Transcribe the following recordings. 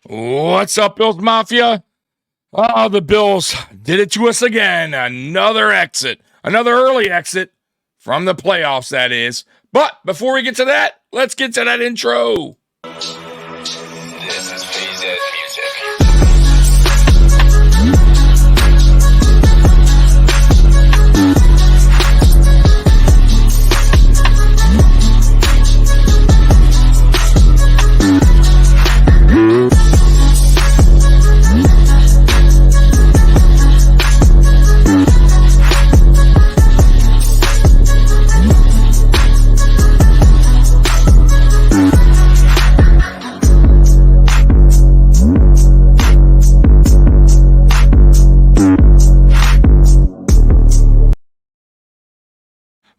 What's up, Bills Mafia? Oh, the Bills did it to us again. Another early exit from the playoffs, that is. But before we get to that, let's get to that intro. This is PZ Music.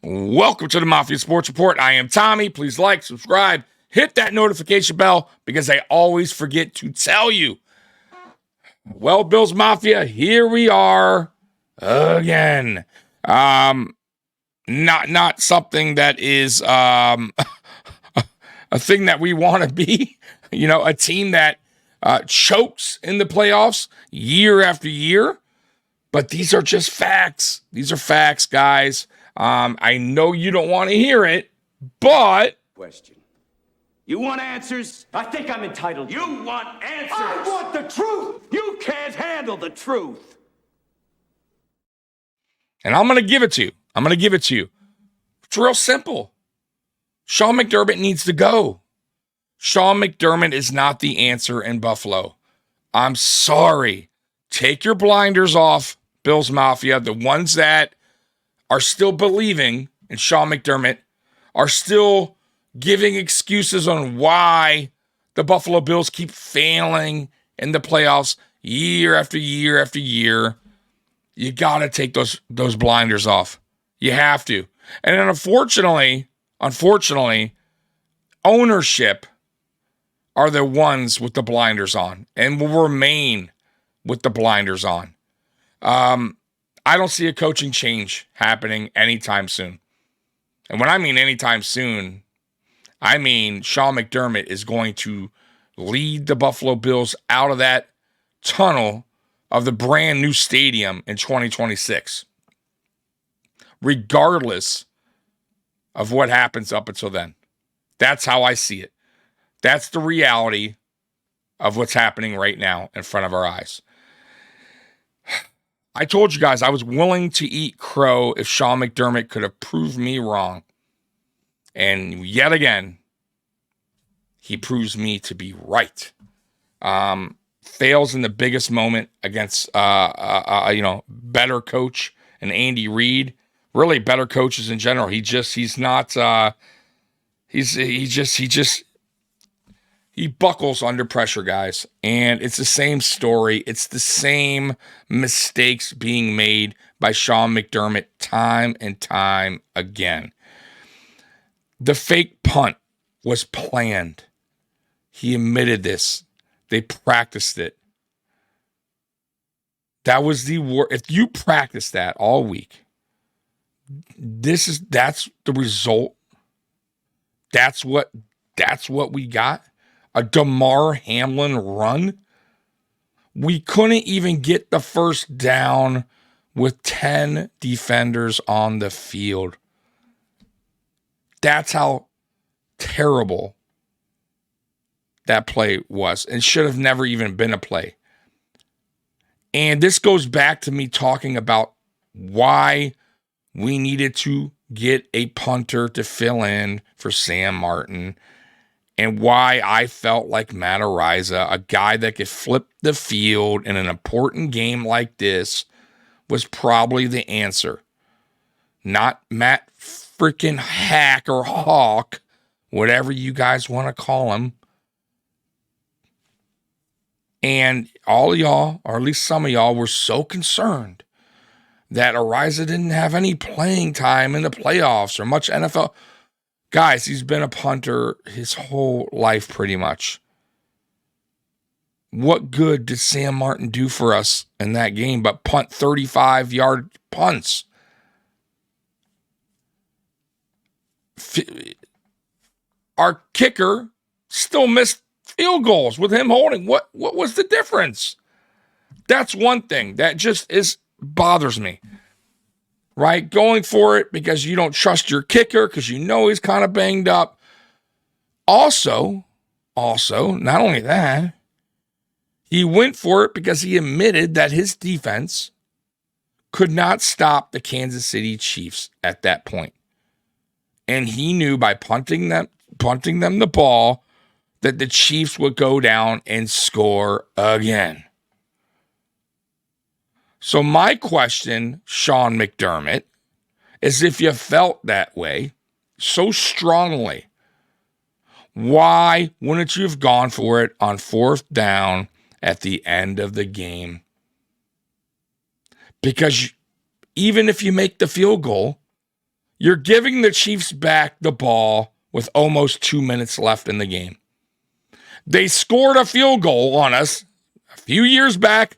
Welcome to the Mafia Sports Report. I am Tommy. Please like, subscribe, hit that notification bell because I always forget to tell you. Well, Bills Mafia, here we are again. Not something that is a thing that we want to be. You know, a team that chokes in the playoffs year after year. But these are just facts. These are facts, guys. I know you don't want to hear it, but... Question. You want answers? I think I'm entitled. You want answers? I want the truth! You can't handle the truth! And I'm going to give it to you. It's real simple. Sean McDermott needs to go. Sean McDermott is not the answer in Buffalo. I'm sorry. Take your blinders off, Bills Mafia. The ones that are still believing in Sean McDermott, are still giving excuses on why the Buffalo Bills keep failing in the playoffs year after year after year. You got to take those blinders off. You have to. And then unfortunately, ownership are the ones with the blinders on and will remain with the blinders on. I don't see a coaching change happening anytime soon. And when I mean anytime soon, I mean Sean McDermott is going to lead the Buffalo Bills out of that tunnel of the brand new stadium in 2026, regardless of what happens up until then. That's how I see it. That's the reality of what's happening right now in front of our eyes. I told you guys I was willing to eat crow if Sean McDermott could have proved me wrong. And yet again, he proves me to be right. Fails in the biggest moment against, better coach and Andy Reid. Really better coaches in general. He buckles under pressure, guys. And it's the same story. It's the same mistakes being made by Sean McDermott time and time again. The fake punt was planned. He admitted this. They practiced it. That was the worst. If you practice that all week, that's the result. That's what we got. A Damar Hamlin run. We couldn't even get the first down with 10 defenders on the field. That's how terrible that play was. And should have never even been a play. And this goes back to me talking about why we needed to get a punter to fill in for Sam Martin. And why I felt like Matt Araiza, a guy that could flip the field in an important game like this, was probably the answer. Not Matt freaking Hack or Hawk, whatever you guys want to call him. And all y'all, or at least some of y'all, were so concerned that Araiza didn't have any playing time in the playoffs or much NFL. Guys, he's been a punter his whole life pretty much. What good did Sam Martin do for us in that game but punt 35-yard punts? Our kicker still missed field goals with him holding. What was the difference? That's one thing that just bothers me. Right? Going for it because you don't trust your kicker because you know he's kind of banged up. Also, not only that, he went for it because he admitted that his defense could not stop the Kansas City Chiefs at that point. And he knew by punting them the ball that the Chiefs would go down and score again. So my question, Sean McDermott, is if you felt that way so strongly, why wouldn't you have gone for it on 4th down at the end of the game? Because even if you make the field goal, you're giving the Chiefs back the ball with almost 2 minutes left in the game. They scored a field goal on us a few years back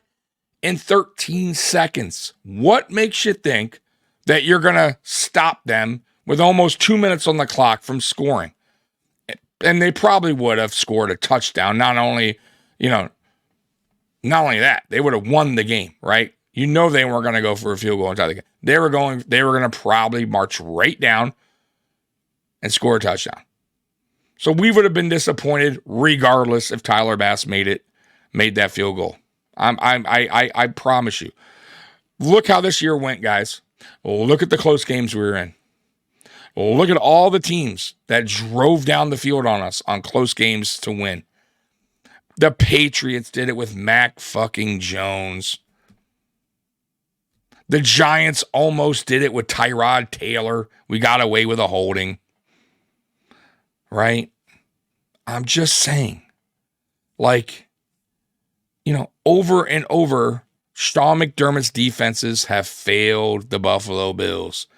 in 13 seconds. What makes you think that you're going to stop them with almost 2 minutes on the clock from scoring? And they probably would have scored a touchdown. Not only that, they would have won the game, right? You know they weren't going to go for a field goal and tie the game. They were going to probably march right down and score a touchdown. So we would have been disappointed regardless if Tyler Bass made that field goal. I promise you. Look how this year went, guys. Look at the close games we were in. Look at all the teams that drove down the field on us on close games to win. The Patriots did it with Mac fucking Jones. The Giants almost did it with Tyrod Taylor. We got away with a holding. Right? I'm just saying. Over and over, Sean McDermott's defenses have failed the Buffalo Bills.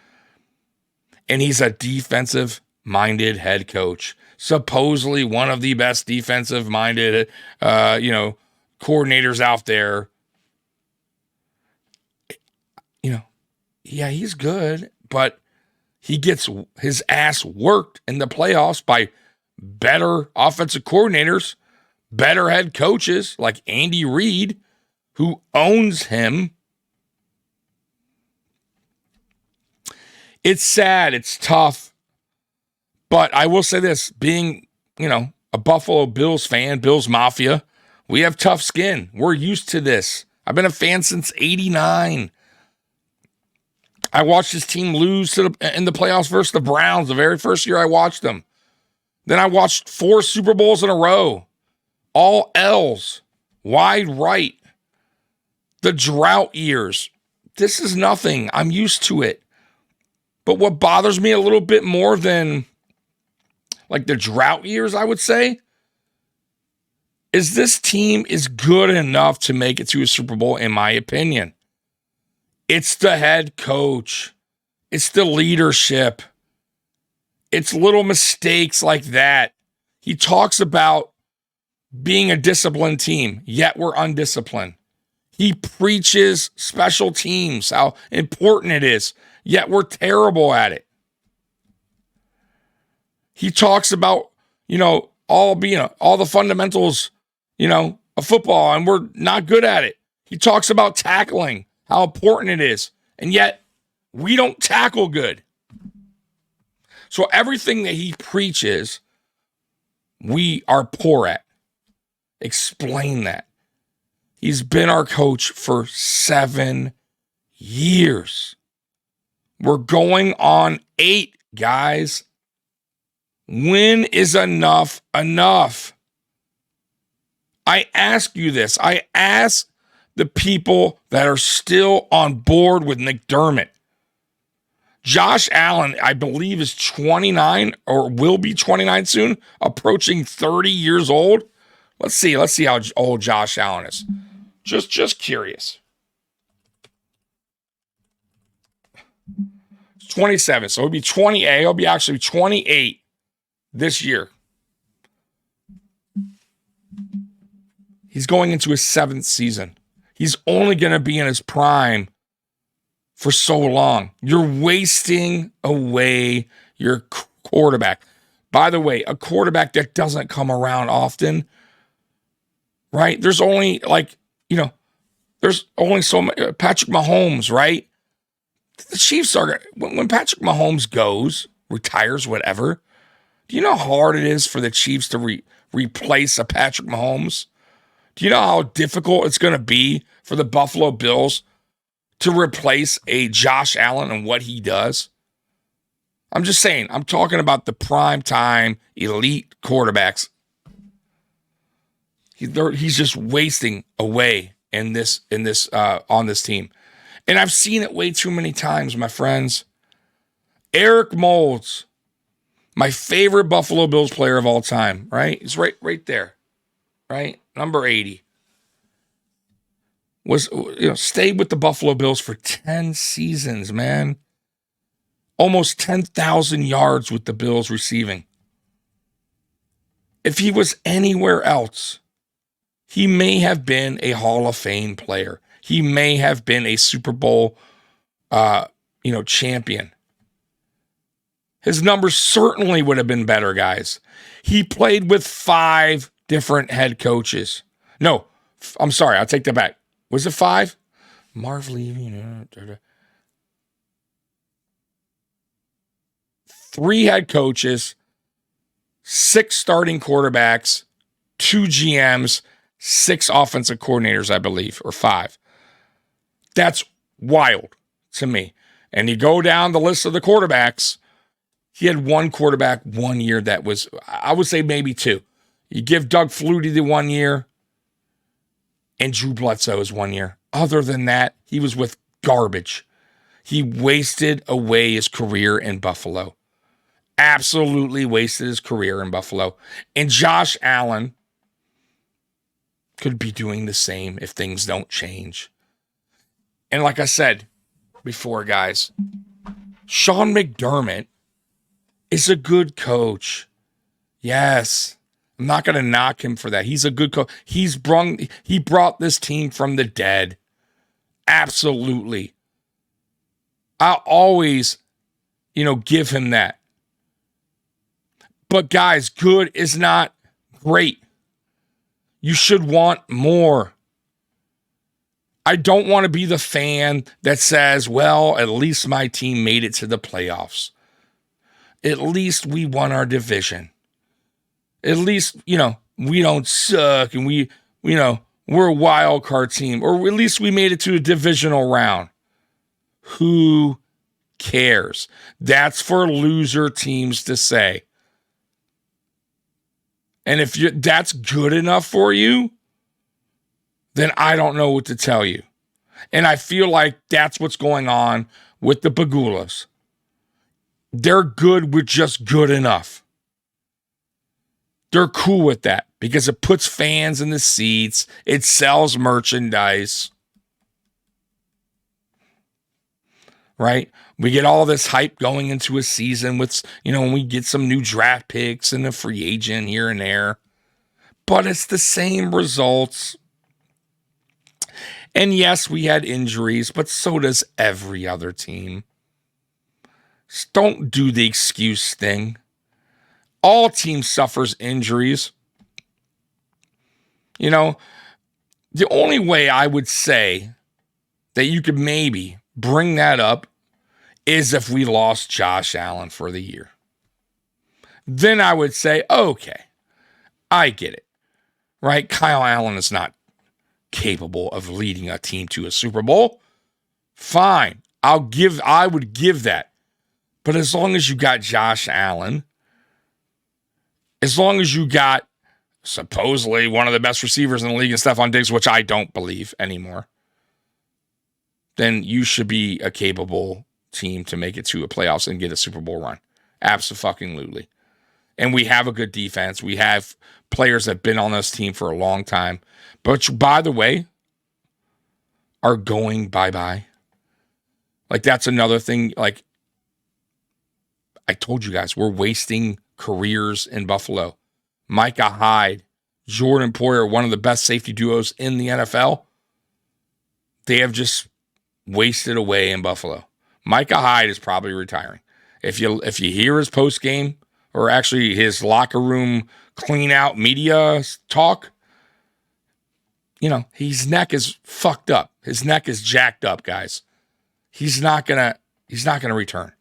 And he's a defensive-minded head coach. Supposedly one of the best defensive-minded, coordinators out there. Yeah, he's good, but he gets his ass worked in the playoffs by better offensive coordinators, better head coaches like Andy Reid, who owns him. It's sad. It's tough. But I will say this, being, a Buffalo Bills fan, Bills Mafia, we have tough skin. We're used to this. I've been a fan since 89. I watched this team lose in the playoffs versus the Browns the very first year I watched them. Then I watched 4 Super Bowls in a row. All L's. Wide right. The drought years. This is nothing. I'm used to it. But what bothers me a little bit more than the drought years, I would say, is this team is good enough to make it to a Super Bowl, in my opinion. It's the head coach. It's the leadership. It's little mistakes like that. He talks about being a disciplined team, yet we're undisciplined. He preaches special teams, how important it is, yet we're terrible at it. He talks about, all the fundamentals, of football, and we're not good at it. He talks about tackling, how important it is, and yet we don't tackle good. So everything that he preaches, we are poor at. Explain that. He's been our coach for 7 years. We're going on 8, guys. When is enough enough? I ask you this. I ask the people that are still on board with McDermott. Josh Allen, I believe, is 29 or will be 29 soon, approaching 30 years old. Let's see how old Josh Allen is. Just curious. 27, so he'll be 28. He'll be actually 28 this year. He's going into his 7th season. He's only going to be in his prime for so long. You're wasting away your quarterback. By the way, a quarterback that doesn't come around often right? There's only there's only so much. Patrick Mahomes, right? The Chiefs are, when Patrick Mahomes retires, whatever, do you know how hard it is for the Chiefs to replace a Patrick Mahomes? Do you know how difficult it's going to be for the Buffalo Bills to replace a Josh Allen and what he does? I'm just saying, I'm talking about the prime time elite quarterbacks. He's just wasting away on this team. And I've seen it way too many times, my friends. Eric Moulds, my favorite Buffalo Bills player of all time, right? He's right there, right? Number 80. Stayed with the Buffalo Bills for 10 seasons, man. Almost 10,000 yards with the Bills receiving. If he was anywhere else, he may have been a Hall of Fame player. He may have been a Super Bowl, champion. His numbers certainly would have been better, guys. He played with 5 different head coaches. No, I'm sorry. I'll take that back. Was it 5? Marv Levy. 3 head coaches, 6 starting quarterbacks, 2 GMs, 6 offensive coordinators, I believe, or 5. That's wild to me. And you go down the list of the quarterbacks, he had 1 quarterback 1 year that was, I would say maybe 2. You give Doug Flutie the 1 year, and Drew Bledsoe is 1 year. Other than that, he was with garbage. He wasted away his career in Buffalo. Absolutely wasted his career in Buffalo. And Josh Allen could be doing the same if things don't change. And like I said before, guys, Sean McDermott is a good coach. Yes. I'm not going to knock him for that. He's a good coach. He brought this team from the dead. Absolutely. I'll always, give him that. But guys, good is not great. You should want more. I don't want to be the fan that says, well, at least my team made it to the playoffs. At least we won our division. At least, we don't suck and we're a wild card team. Or at least we made it to a divisional round. Who cares? That's for loser teams to say. And if that's good enough for you, then I don't know what to tell you. And I feel like that's what's going on with the Pagulas. They're good with just good enough. They're cool with that because it puts fans in the seats. It sells merchandise. Right? We get all this hype going into a season with, when we get some new draft picks and a free agent here and there. But it's the same results. And yes, we had injuries, but so does every other team. Just don't do the excuse thing. All teams suffers injuries. The only way I would say that you could maybe bring that up is if we lost Josh Allen for the year. Then I would say, okay, I get it, right? Kyle Allen is not capable of leading a team to a Super Bowl. Fine. I would give that. But as long as you got Josh Allen, as long as you got supposedly one of the best receivers in the league and Stephon Diggs, which I don't believe anymore, then you should be a capable team to make it to a playoffs and get a Super Bowl run. Absolutely. And we have a good defense. We have players that have been on this team for a long time. But by the way, are going bye-bye. Like that's another thing. Like I told you guys, we're wasting careers in Buffalo. Micah Hyde, Jordan Poyer, one of the best safety duos in the NFL. They have just wasted away in Buffalo. Micah Hyde is probably retiring. If you hear his post game or actually his locker room clean out media talk, his neck is fucked up. His neck is jacked up, guys. He's not gonna return.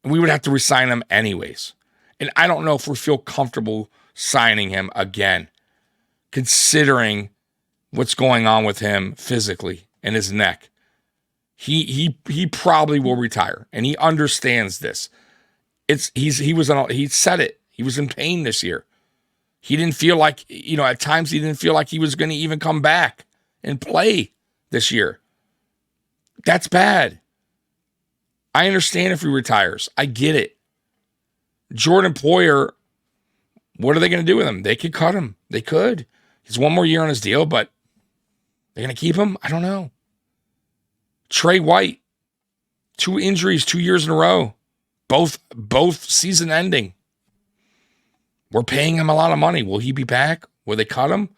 And we would have to re-sign him anyways. And I don't know if we feel comfortable signing him again, considering what's going on with him physically and his neck. He probably will retire, and he understands this. He said it. He was in pain this year. He didn't feel like, at times he didn't feel like he was going to even come back and play this year. That's bad. I understand if he retires. I get it. Jordan Poyer, what are they going to do with him? They could cut him. They could. He's one more year on his deal, but they're going to keep him? I don't know. Trey White, 2 injuries, 2 years in a row. Both season ending. We're paying him a lot of money. Will he be back? Will they cut him?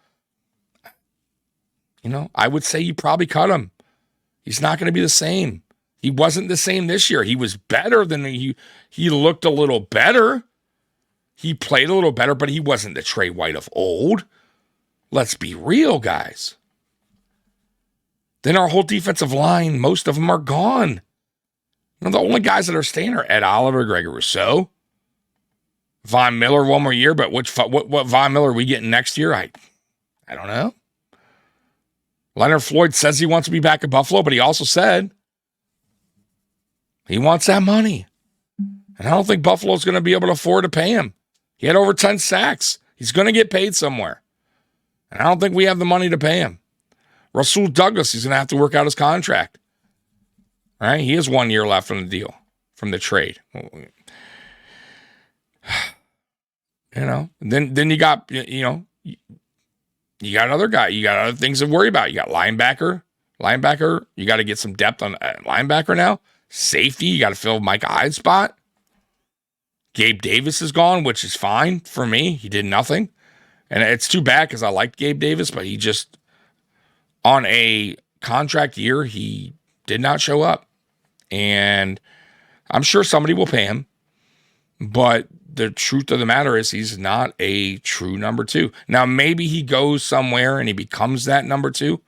I would say you probably cut him. He's not going to be the same. He wasn't the same this year. He was better than he looked a little better. He played a little better, but he wasn't the Trey White of old. Let's be real, guys. Then our whole defensive line, most of them are gone. The only guys that are staying are Ed Oliver, Greg Rousseau, Von Miller one more year, but what Von Miller are we getting next year? I don't know. Leonard Floyd says he wants to be back in Buffalo, but he also said he wants that money. And I don't think Buffalo's going to be able to afford to pay him. He had over 10 sacks. He's going to get paid somewhere. And I don't think we have the money to pay him. Rasul Douglas, he's going to have to work out his contract. All right? He has 1 year left on the deal from the trade. Then you got, you got another guy. You got other things to worry about. You got linebacker. You got to get some depth on linebacker now. Safety, you got to fill Micah Hyde's spot. Gabe Davis is gone, which is fine for me. He did nothing. And it's too bad because I liked Gabe Davis, but he just, on a contract year, he did not show up. And I'm sure somebody will pay him. But the truth of the matter is he's not a true number 2. Now, maybe he goes somewhere and he becomes that number 2.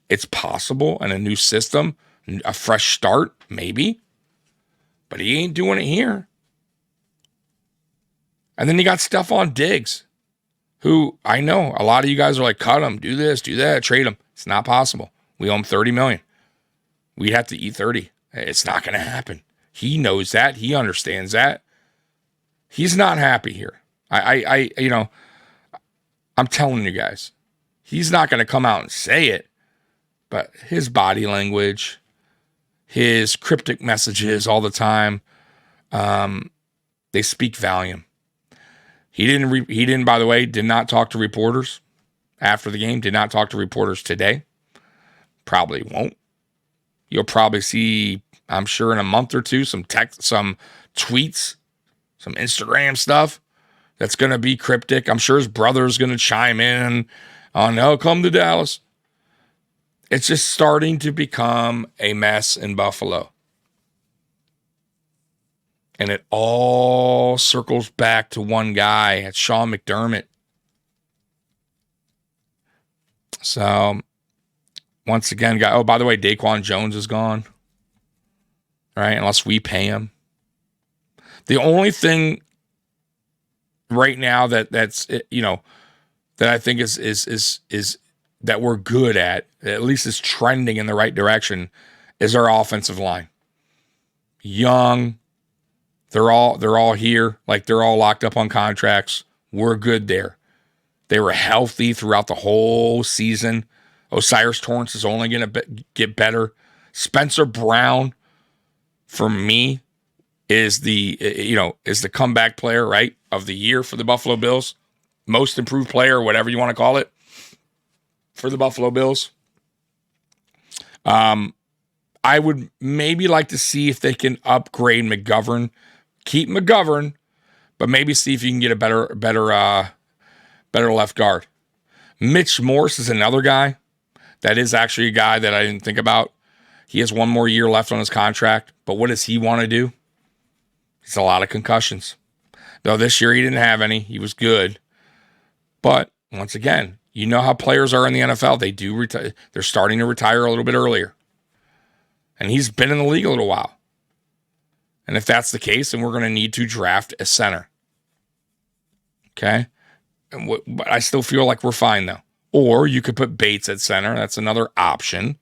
It's possible in a new system, a fresh start, maybe. But he ain't doing it here. And then you got Stephon Diggs, who I know a lot of you guys are like, cut him, do this, do that, trade him. It's not possible. We owe him $30 million. We'd have to eat 30. It's not going to happen. He knows that. He understands that. He's not happy here. I'm telling you guys, he's not going to come out and say it, but his body language, his cryptic messages all the time, they speak volume. He didn't, by the way, did not talk to reporters after the game, did not talk to reporters today. Probably won't. You'll probably see, I'm sure in a month or two, some tweets, some Instagram stuff that's going to be cryptic. I'm sure his brother's going to chime in on, oh, come to Dallas. It's just starting to become a mess in Buffalo. And it all circles back to one guy. It's Sean McDermott. So, once again, by the way, Daquan Jones is gone. All right, unless we pay him. The only thing right now that's that I think is that we're good at least is trending in the right direction, is our offensive line. Young, they're all here, like they're all locked up on contracts. We're good there. They were healthy throughout the whole season. Osiris Torrance is only going to get better. Spencer Brown, for me, is the comeback player, right, of the year for the Buffalo Bills. Most improved player, whatever you want to call it, for the Buffalo Bills. I would maybe like to see if they can upgrade McGovern. Keep McGovern, but maybe see if you can get a better left guard. Mitch Morse is another guy. That is actually a guy that I didn't think about. He has 1 more year left on his contract, but what does he want to do? It's a lot of concussions. Though this year he didn't have any. He was good. But once again, You know how players are in the NFL. They do retire. They're starting to retire a little bit earlier. And he's been in the league a little while. And if that's the case, then we're going to need to draft a center. Okay? But I still feel like we're fine, though. Or you could put Bates at center. That's another option.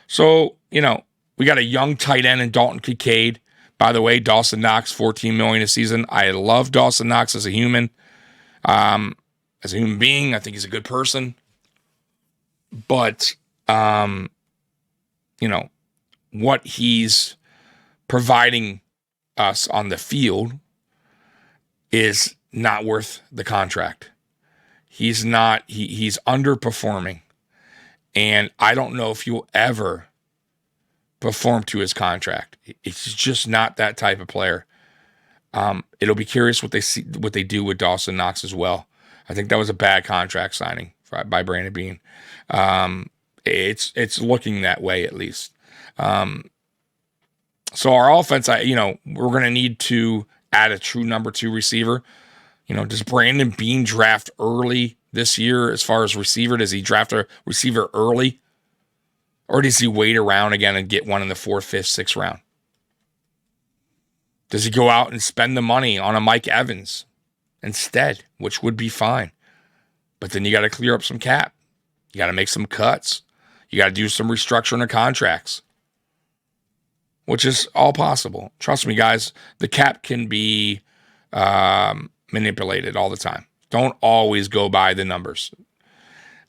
So, we got a young tight end in Dalton Kincaid. By the way, Dawson Knox, $14 million a season. I love Dawson Knox as a human. As a human being, I think he's a good person. But, what he's providing us on the field is not worth the contract. He's underperforming. And I don't know if he'll ever perform to his contract. It's just not that type of player. It'll be curious what they do with Dawson Knox as well. I think that was a bad contract signing by Brandon Beane. It's looking that way at least. So our offense, we're going to need to add a true number 2 receiver. Does Brandon Beane draft early this year as far as receiver? Does he draft a receiver early? Or does he wait around again and get one in the 4th, 5th, 6th round? Does he go out and spend the money on a Mike Evans instead, which would be fine? But then you got to clear up some cap. You got to make some cuts. You got to do some restructuring of contracts, which is all possible. Trust me, guys, the cap can be manipulated all the time. Don't always go by the numbers.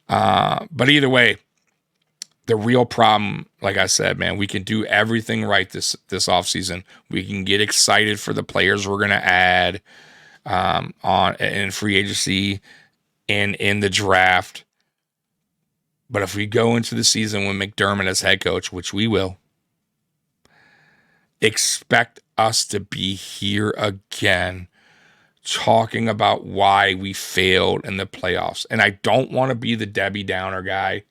But either way, the real problem, like I said, man, we can do everything right this offseason. We can get excited for the players we're going to add in free agency and in the draft. But if we go into the season with McDermott as head coach, which we will, expect us to be here again talking about why we failed in the playoffs. And I don't want to be the Debbie Downer guy.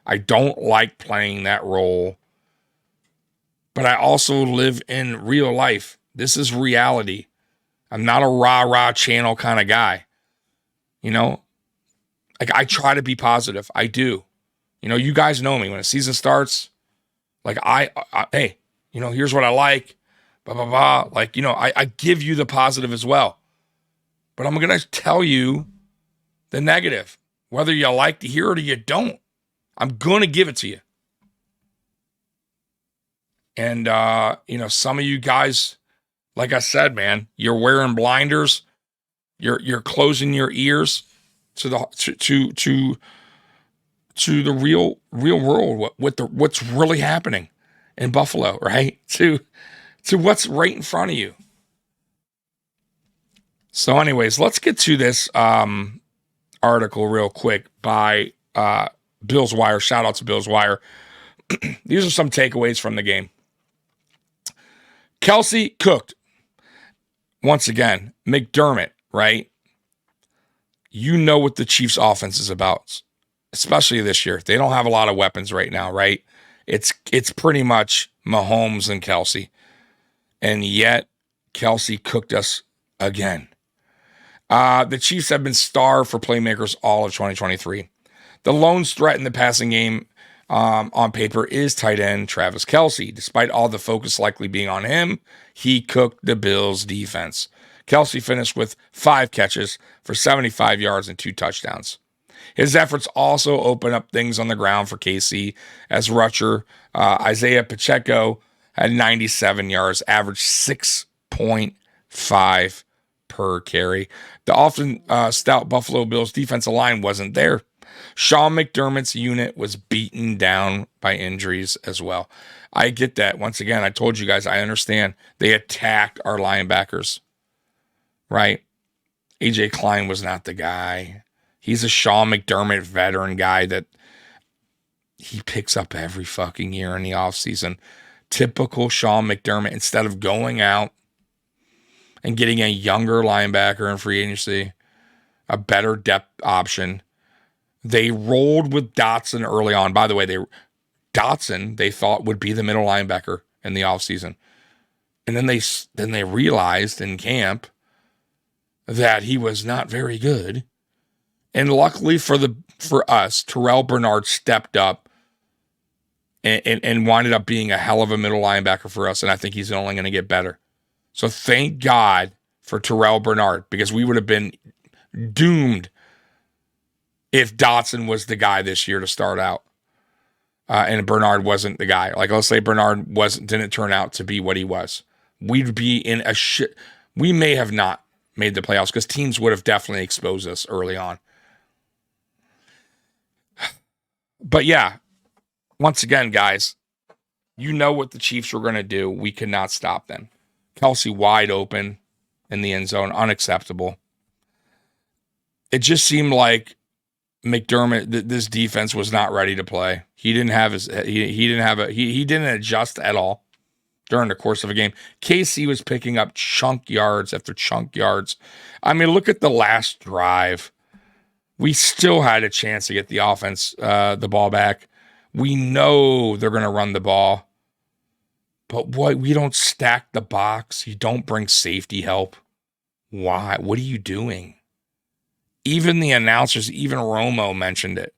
I don't like playing that role. But I also live in real life. This is reality. I'm not a rah-rah channel kind of guy. I try to be positive. I do. You guys know me. When a season starts, hey, here's what I like, blah, blah, blah. I give you the positive as well. But I'm going to tell you the negative, whether you like to hear it or you don't. I'm going to give it to you. And, some of you guys, like I said, man, you're wearing blinders. You're closing your ears to the real world, what's really happening in Buffalo, right? To what's right in front of you. So anyways, let's get to this article real quick by Bills Wire. Shout out to Bills Wire. These are some takeaways from the game. Kelsey cooked. Once again, McDermott, right? You know what the Chiefs offense is about, especially this year. They don't have a lot of weapons right now, right? It's pretty much Mahomes and Kelsey. And yet, Kelsey cooked us again. The Chiefs have been starved for playmakers all of 2023. The lone threat in the passing game on paper is tight end Travis Kelce. Despite all the focus likely being on him, he cooked the Bills' defense. Kelce finished with 5 catches for 75 yards and 2 touchdowns. His efforts also open up things on the ground for KC as rusher Isaiah Pacheco had 97 yards, averaged 6.5 per carry. The often stout Buffalo Bills defensive line wasn't there. Sean McDermott's unit was beaten down by injuries as well. I get that. Once again, I told you guys, I understand. They attacked our linebackers, right? AJ Klein was not the guy. He's a Sean McDermott veteran guy that he picks up every fucking year in the offseason. Typical Sean McDermott. Instead of going out and getting a younger linebacker in free agency, a better depth option, they rolled with Dotson early on. By the way, Dotson they thought would be the middle linebacker in the offseason. And then they realized in camp that he was not very good. And luckily for us, Terrell Bernard stepped up and winded up being a hell of a middle linebacker for us. And I think he's only going to get better. So thank God for Terrell Bernard, because we would have been doomed if Dotson was the guy this year to start out. And Bernard wasn't the guy. Like, let's say Bernard didn't turn out to be what he was. We'd be in a shit. We may have not made the playoffs because teams would have definitely exposed us early on. But yeah, once again, guys, you know what the Chiefs were going to do. We could not stop them. Kelsey wide open in the end zone, unacceptable. It just seemed like McDermott, this defense was not ready to play. He didn't have he didn't adjust at all during the course of a game. KC was picking up chunk yards after chunk yards. I mean, look at the last drive. We still had a chance to get the offense, the ball back. We know they're going to run the ball. But what? We don't stack the box. You don't bring safety help. Why? What are you doing? Even the announcers, even Romo mentioned it.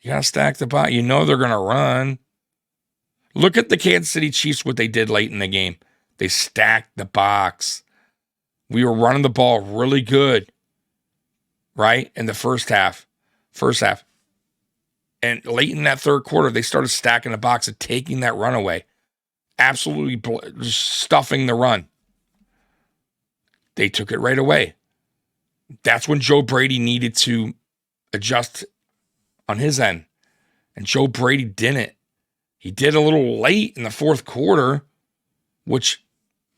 You got to stack the box. You know they're going to run. Look at the Kansas City Chiefs, what they did late in the game. They stacked the box. We were running the ball really good, right? In the first half. And late in that third quarter, they started stacking the box and taking that run away. Absolutely just stuffing the run. They took it right away. That's when Joe Brady needed to adjust on his end. And Joe Brady didn't. He did a little late in the fourth quarter, which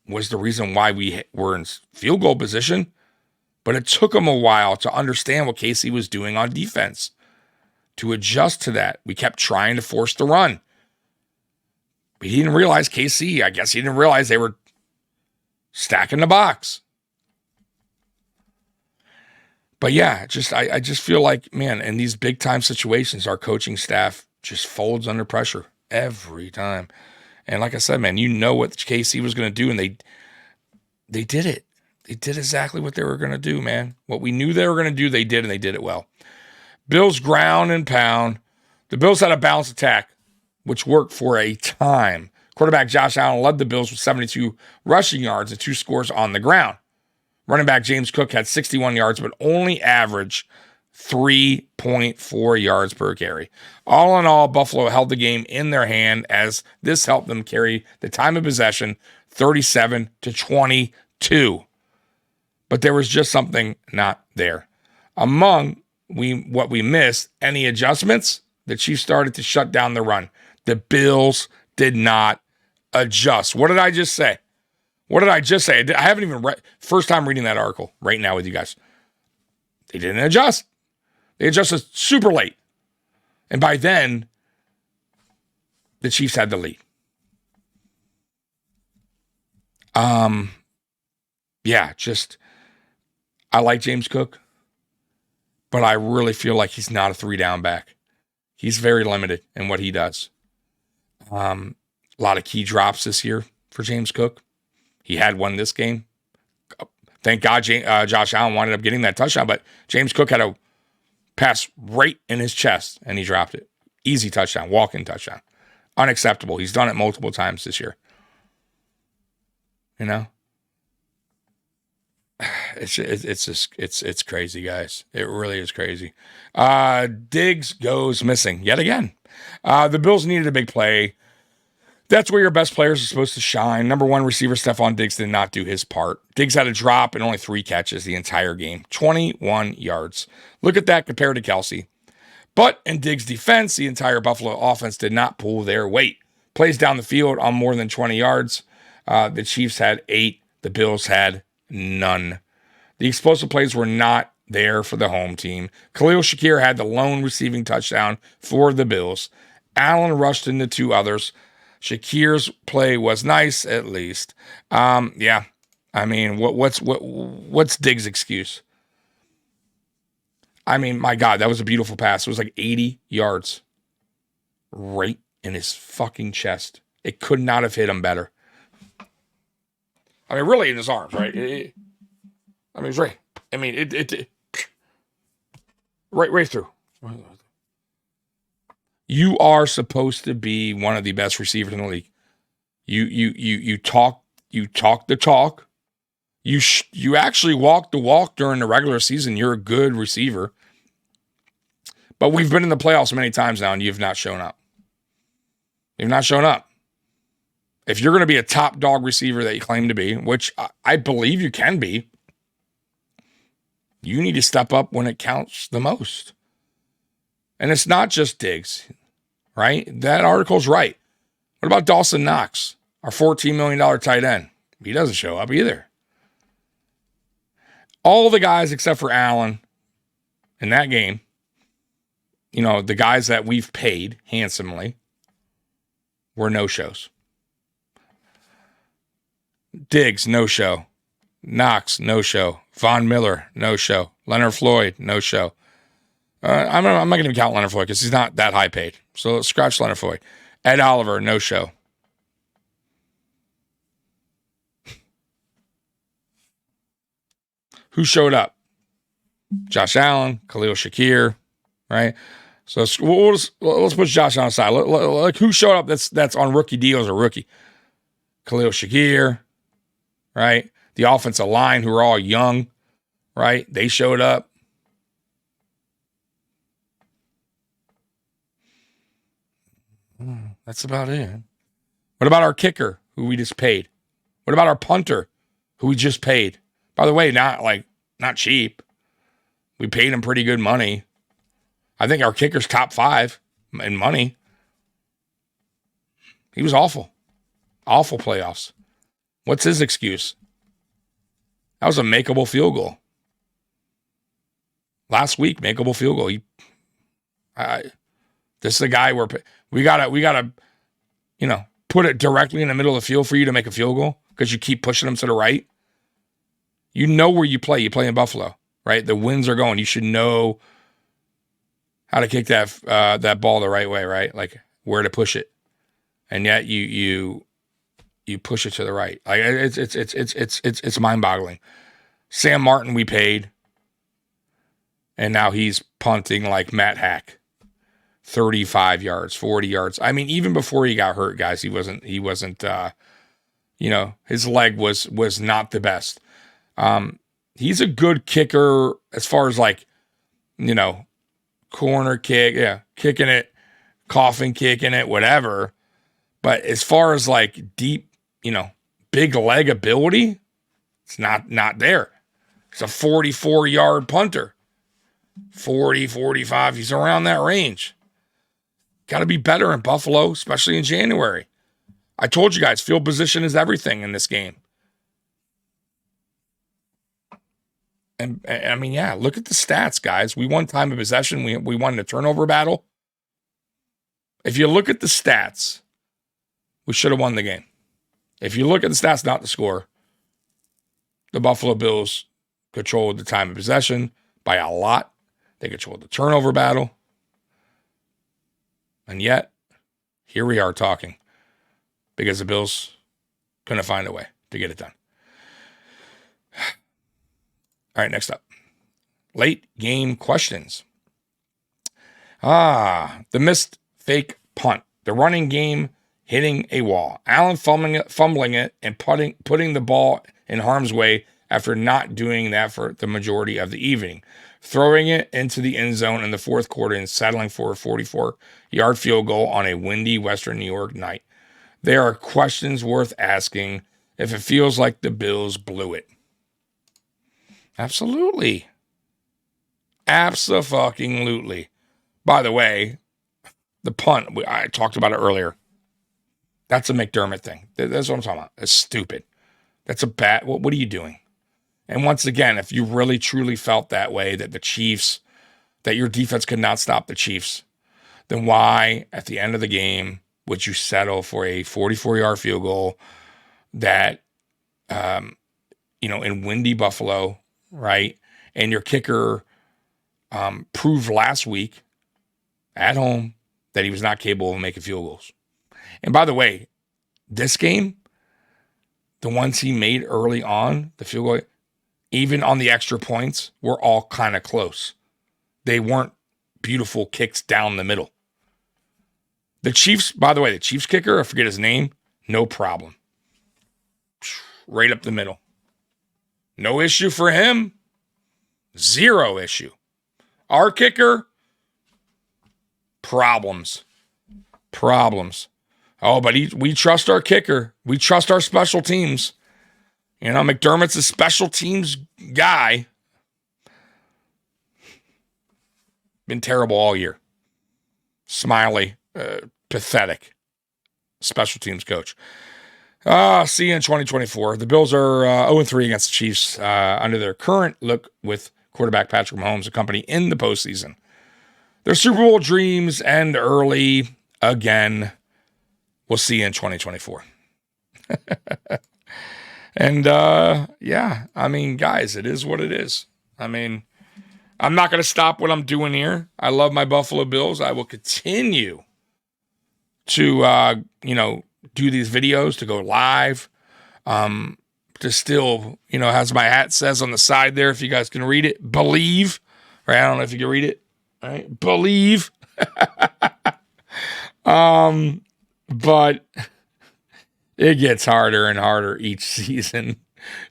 was the reason why we were in field goal position. But it took him a while to understand what KC was doing on defense, to adjust to that. We kept trying to force the run. But he didn't realize KC, I guess he didn't realize they were stacking the box. But yeah, I just feel like, man, in these big time situations, our coaching staff just folds under pressure every time. And like I said, man, you know what KC was going to do, and they did it. They did exactly what they were going to do, man. What we knew they were going to do, they did, and they did it well. Bills ground and pound. The Bills had a balanced attack, which worked for a time. Quarterback Josh Allen led the Bills with 72 rushing yards and 2 scores on the ground. Running back James Cook had 61 yards, but only averaged 3.4 yards per carry. All in all, Buffalo held the game in their hand, as this helped them carry the time of possession 37-22. But there was just something not there. Among what we missed, any adjustments, the Chiefs started to shut down the run. The Bills did not adjust. What did I just say? I haven't even read. First time reading that article right now with you guys. They didn't adjust. They adjusted super late. And by then, the Chiefs had the lead. Yeah, I like James Cook, but I really feel like he's not a 3-down back. He's very limited in what he does. A lot of key drops this year for James Cook. He had one this game. Thank God Josh Allen wound up getting that touchdown, but James Cook had a pass right in his chest, and he dropped it. Easy touchdown, walk-in touchdown. Unacceptable. He's done it multiple times this year. You know? It's crazy, guys. It really is crazy. Diggs goes missing yet again. The Bills needed a big play. That's where your best players are supposed to shine. Number 1 receiver Stephon Diggs did not do his part. Diggs had a drop and only 3 catches the entire game. 21 yards. Look at that compared to Kelsey. But in Diggs' defense, the entire Buffalo offense did not pull their weight. Plays down the field on more than 20 yards. The Chiefs had 8. The Bills had none. The explosive plays were not there for the home team. Khalil Shakir had the lone receiving touchdown for the Bills. Allen rushed into 2 others. Shakir's play was nice, at least. Yeah. I mean, what's Diggs' excuse? I mean, my God, that was a beautiful pass. It was like 80 yards. Right in his fucking chest. It could not have hit him better. I mean, really in his arms, right? It was right. I mean, it Right through. You are supposed to be one of the best receivers in the league. You talk the talk. You actually walk the walk during the regular season. You're a good receiver. But we've been in the playoffs many times now, and you've not shown up. You've not shown up. If you're going to be a top dog receiver that you claim to be, which I believe you can be, you need to step up when it counts the most. And it's not just Diggs, right? That article's right. What about Dawson Knox, our $14 million tight end? He doesn't show up either. All the guys except for Allen in that game, you know, the guys that we've paid handsomely were no-shows. Diggs, no-show. Knox, no-show. Von Miller, no-show. Leonard Floyd, no-show. I'm not going to count Leonard Floyd because he's not that high paid. So let's scratch Leonard Floyd. Ed Oliver, no-show. Who showed up? Josh Allen, Khalil Shakir, right? So let's put Josh Allen aside. Like who showed up that's on rookie deals or rookie? Khalil Shakir, right? The offensive line who are all young, right? They showed up. That's about it. What about our kicker who we just paid? What about our punter who we just paid? By the way, not cheap. We paid him pretty good money. I think our kicker's top 5 in money. He was awful. Awful playoffs. What's his excuse? That was a makeable field goal. Last week, makeable field goal. This is a guy where we gotta, put it directly in the middle of the field for you to make a field goal because you keep pushing them to the right. You know where you play. You play in Buffalo, right? The winds are going. You should know how to kick that ball the right way, right? Like where to push it, and yet you push it to the right. Like it's mind-boggling. Sam Martin we paid, and now he's punting like Matt Hack, 35 yards, 40 yards. I mean, even before he got hurt, guys, he wasn't. His leg was not the best. He's a good kicker as far as corner kick, kicking it, coughing, kicking it, whatever. But as far as deep, big leg ability, it's not there. It's a 44-yard punter. 40, 45, he's around that range. Got to be better in Buffalo, especially in January. I told you guys, field position is everything in this game. And I mean, yeah, look at the stats, guys. We won time of possession. We won the turnover battle. If you look at the stats, we should have won the game. If you look at the stats, not the score, the Buffalo Bills controlled the time of possession by a lot. They controlled the turnover battle. And yet, here we are talking because the Bills couldn't find a way to get it done. All right, next up. Late game questions. The missed fake punt. The running game hitting a wall. Allen fumbling it and putting the ball in harm's way after not doing that for the majority of the evening. Throwing it into the end zone in the fourth quarter and settling for a 44-yard field goal on a windy Western New York night. There are questions worth asking if it feels like the Bills blew it. Absolutely. Abso-fucking-lutely. By the way, the punt, I talked about it earlier. That's a McDermott thing. That's what I'm talking about. It's stupid. That's a bad, what are you doing? And once again, if you really truly felt that way, that the Chiefs, that your defense could not stop the Chiefs, then why, at the end of the game, would you settle for a 44-yard field goal that, in windy Buffalo, right? And your kicker proved last week at home that he was not capable of making field goals. And by the way, this game, the ones he made early on, the field goal, even on the extra points, were all kind of close. they weren't beautiful kicks down the middle. The Chiefs, by the way, the Chiefs kicker, I forget his name, no problem. Right up the middle. No issue for him. Zero issue. Our kicker, problems. Oh, but we trust our kicker. We trust our special teams. You know, McDermott's a special teams guy. Been terrible all year. Smiley, pathetic. Special teams coach. See you in 2024. The Bills are 0-3 against the Chiefs under their current look with quarterback Patrick Mahomes and company in the postseason. Their Super Bowl dreams end early again. We'll see you in 2024. And yeah, I mean, guys, it is what it is. I mean, I'm not going to stop what I'm doing here. I love my Buffalo Bills. I will continue to, do these videos, to go live, to still, as my hat says on the side there, if you guys can read it, believe, right? I don't know if you can read it, right? Believe. But it gets harder and harder each season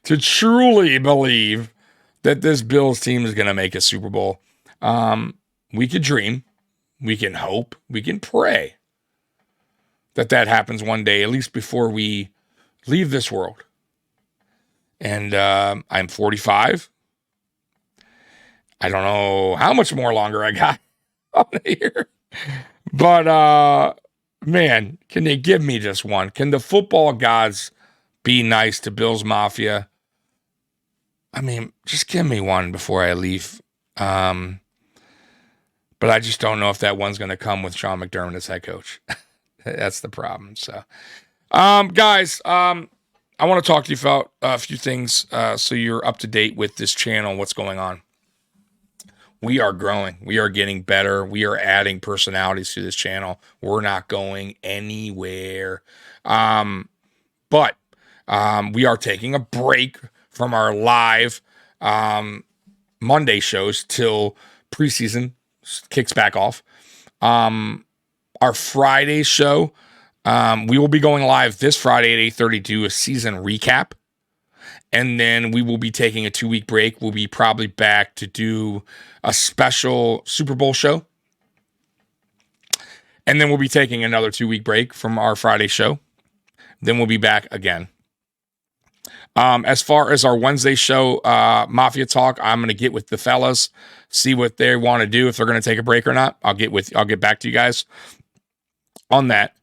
to truly believe that this Bills team is going to make a Super Bowl. We could dream, we can hope, we can pray that happens one day, at least before we leave this world. And I'm 45. I don't know how much more longer I got on here. But, man, can they give me just one? Can the football gods be nice to Bills Mafia? I mean, just give me one before I leave. But I just don't know if that one's going to come with Sean McDermott as head coach. That's the problem. So, guys, I want to talk to you about a few things so you're up to date with this channel and what's going on. We are growing. We are getting better. We are adding personalities to this channel. We're not going anywhere. But we are taking a break from our live Monday shows till preseason kicks back off. Our Friday show, we will be going live this Friday at 8:30 to do a season recap. And then we will be taking a 2-week break. We'll be probably back to do a special Super Bowl show. And then we'll be taking another 2-week break from our Friday show. Then we'll be back again. As far as our Wednesday show, Mafia Talk, I'm going to get with the fellas, see what they want to do, if they're going to take a break or not. I'll get back to you guys on that.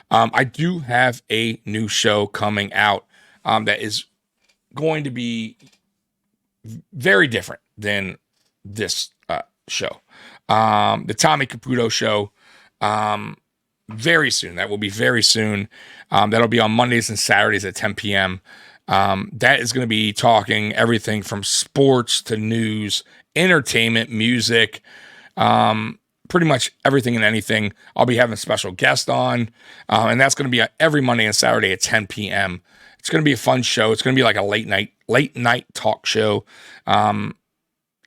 I do have a new show coming out that is going to be very different than this show. The Tommy Caputo show, very soon. That will be very soon. That'll be on Mondays and Saturdays at 10 p.m. That is going to be talking everything from sports to news, entertainment, music, pretty much everything and anything. I'll be having a special guest on, and that's going to be every Monday and Saturday at 10 p.m. It's going to be a fun show. It's going to be like a late night talk show. And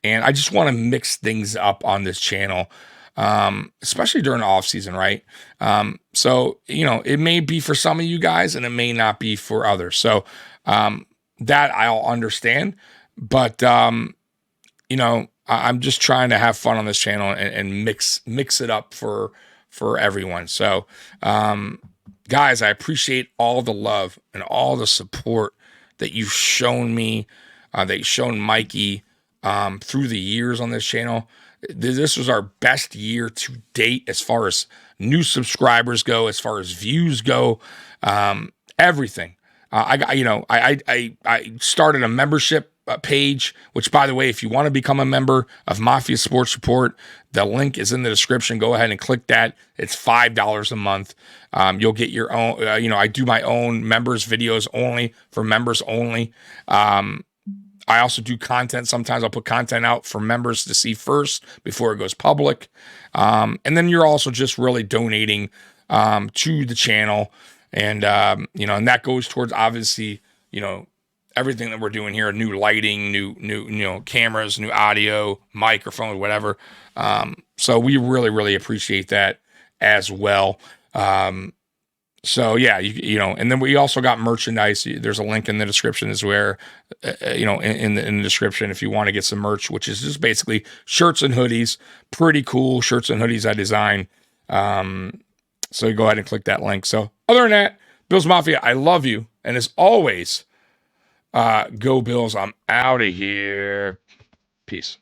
I just want to mix things up on this channel, especially during the off season, right? So, it may be for some of you guys and it may not be for others. So, that I'll understand, but, I'm just trying to have fun on this channel and mix it up for everyone. So, guys, I appreciate all the love and all the support that you've shown me, that you've shown Mikey, through the years on this channel. This was our best year to date as far as new subscribers go, as far as views go, everything. I started a membership page, which, by the way, if you want to become a member of Mafia Sports Report, the link is in the description. Go ahead and click that. It's $5 a month. You'll get your own, I do my own members videos only for members only. I also do content. Sometimes I'll put content out for members to see first before it goes public. And then you're also just really donating to the channel. And, and that goes towards, obviously, everything that we're doing here, new lighting, new, cameras, new audio, microphone, whatever. So we really, really appreciate that as well. So yeah, and then we also got merchandise. There's a link in the description is where, in the description, if you want to get some merch, which is just basically shirts and hoodies, pretty cool shirts and hoodies I design. So you go ahead and click that link. So other than that, Bills Mafia, I love you. And as always, go Bills. I'm out of here. Peace.